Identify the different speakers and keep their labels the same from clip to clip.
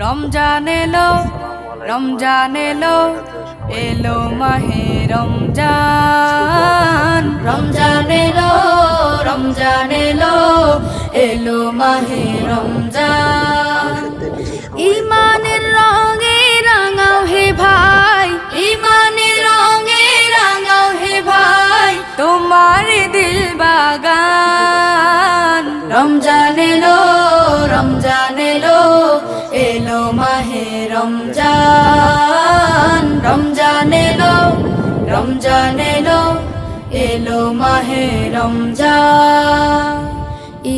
Speaker 1: রমজান এলো, রমজান এলো, এলো মাহে রমজান। রমজান এলো, রমজান এলো, এলো মাহে রমজান। ইমানের রঙে রাঙাও হে ভাই, ইমানের রঙে রাঙাও হে ভাই, তোমার দিল বাগান। রমজান এলো, রমজান এলো, এলো মাহে রমজান। রমজান এলো, রমজান এলো, এলো মাহে রমজান।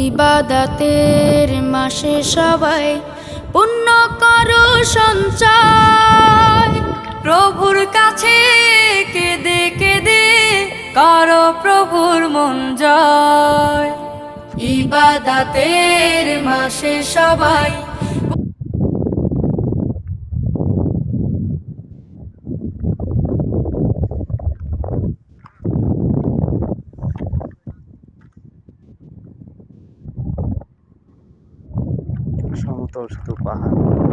Speaker 1: ইবাদতের মাসে সবাই পুণ্য করো সঞ্চয়, প্রভুর কাছে কেঁদে কেঁদে করো প্রভুর মন জয়। ইবাদতের মাসে সবাই
Speaker 2: সমতল শুধু পাহাড়।